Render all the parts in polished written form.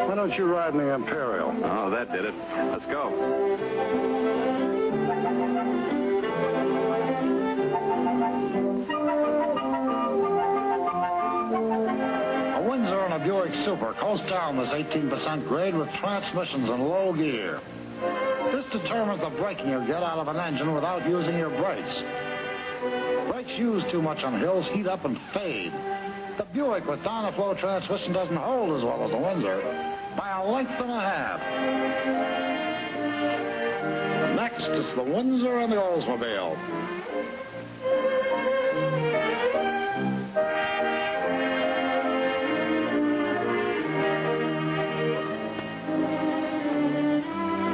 Why don't you ride in the Imperial? Oh, that did it. Let's go. A Windsor and a Buick Super coast down this 18% grade with transmissions in low gear. This determines the braking you get out of an engine without using your brakes. Brakes used too much on hills heat up and fade. The Buick with down-the-flow transmission doesn't hold as well as the Windsor by a length and a half. Next is the Windsor and the Oldsmobile.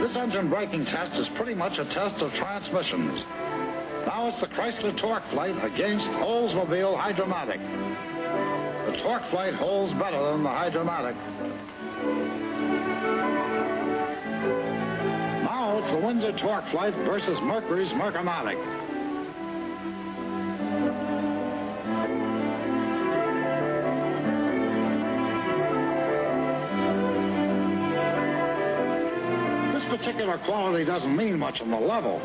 This engine braking test is pretty much a test of transmissions. Now it's the Chrysler torque flight against Oldsmobile Hydromatic. The torque flight holds better than the Hydromatic. Now it's the Windsor torque flight versus Mercury's Mercomatic. This particular quality doesn't mean much on the level,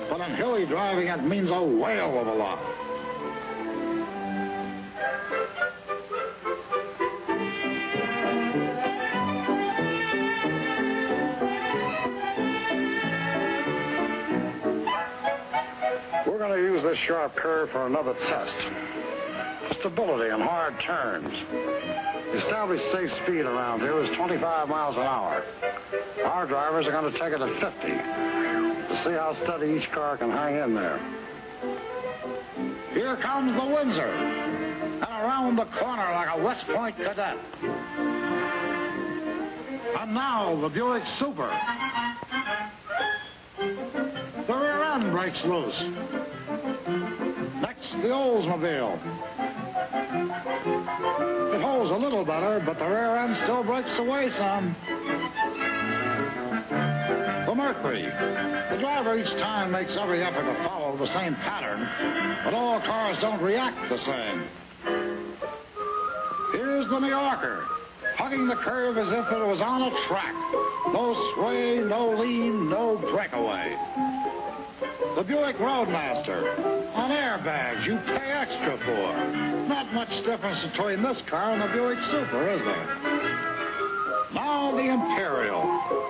but on hilly driving it means a whale of a lot. We're going to use this sharp curve for another test. Stability in hard turns. The established safe speed around here is 25 miles an hour. Our drivers are going to take it at 50 to see how steady each car can hang in there. Here comes the Windsor, and around the corner like a West Point cadet. And now the Buick Super. The rear end breaks loose. Next, the Oldsmobile. It holds a little better, but the rear end still breaks away some. The Mercury. The driver each time makes every effort to follow the same pattern, but all cars don't react the same. Here's the New Yorker, hugging the curve as if it was on a track. No sway, no lean, no breakaway. The Buick Roadmaster, on airbags you pay extra for. Not much difference between this car and the Buick Super, is there? Now the Imperial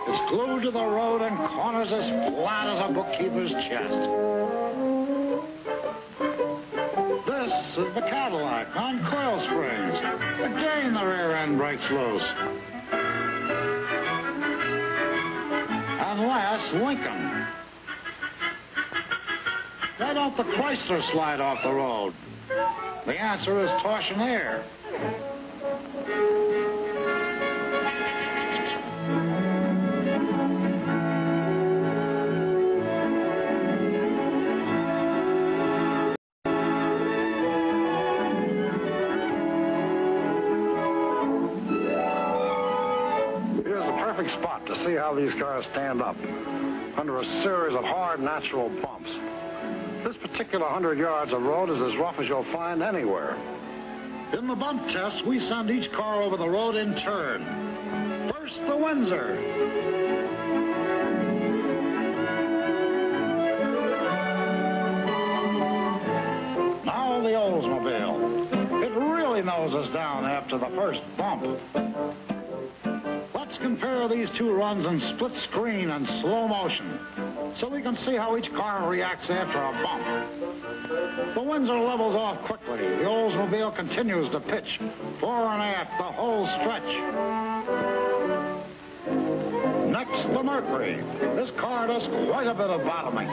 is glued to the road and corners as flat as a bookkeeper's chest. This is the Cadillac on coil springs. Again the rear end breaks loose. And last, Lincoln. Why don't the Chrysler slide off the road? The answer is torsion air. Here's a perfect spot to see how these cars stand up under a series of hard natural bumps. This particular 100 yards of road is as rough as you'll find anywhere. In the bump test, we send each car over the road in turn. First, the Windsor. Now the Oldsmobile. It really noses down after the first bump. Let's compare these two runs in split screen and slow motion, so we can see how each car reacts after a bump. The Windsor levels off quickly. The Oldsmobile continues to pitch, fore and aft the whole stretch. Next, the Mercury. This car does quite a bit of bottoming.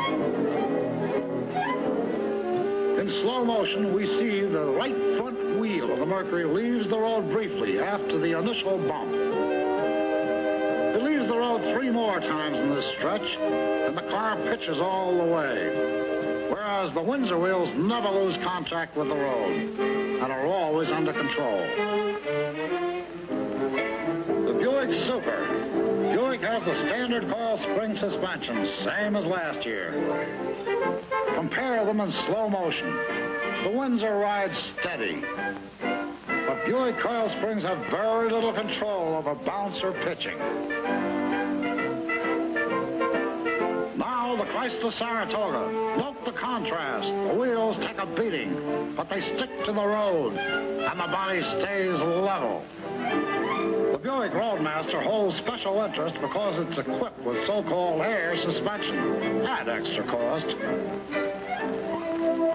In slow motion, we see the right front wheel of the Mercury leaves the road briefly after the initial bump. It leaves the road 3 more times in this stretch, and the car pitches all the way. Whereas the Windsor wheels never lose contact with the road and are always under control. The Buick Super. Buick has the standard coil spring suspension, same as last year. Compare them in slow motion. The Windsor rides steady, but Buick coil springs have very little control over bounce or pitching. Now the Chrysler-Saratoga. Note the contrast. The wheels take a beating, but they stick to the road, and the body stays level. The Buick Roadmaster holds special interest because it's equipped with so-called air suspension at extra cost.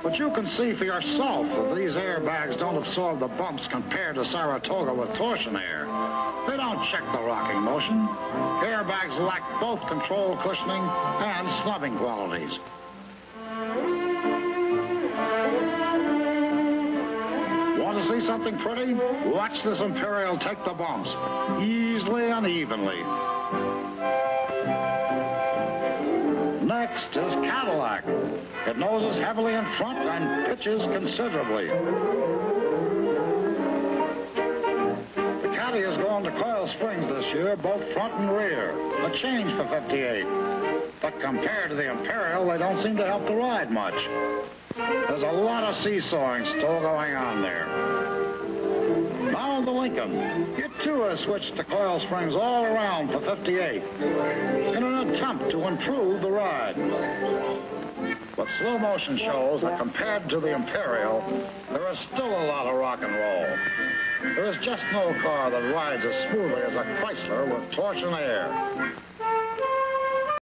But you can see for yourself that these airbags don't absorb the bumps compared to Saratoga with torsion air. They don't check the rocking motion. Airbags lack both control cushioning and snubbing qualities. Want to see something pretty? Watch this Imperial take the bumps, easily and evenly. Next is Cadillac. It noses heavily in front and pitches considerably. The Caddy is going to coil springs this year, both front and rear. A change for 58. But compared to the Imperial, they don't seem to help the ride much. There's a lot of seesawing still going on there. Now the Lincoln. It too has switched to coil springs all around for 58 in an attempt to improve the ride. But slow motion shows that compared to the Imperial, there is still a lot of rock and roll. There is just no car that rides as smoothly as a Chrysler with torsion air.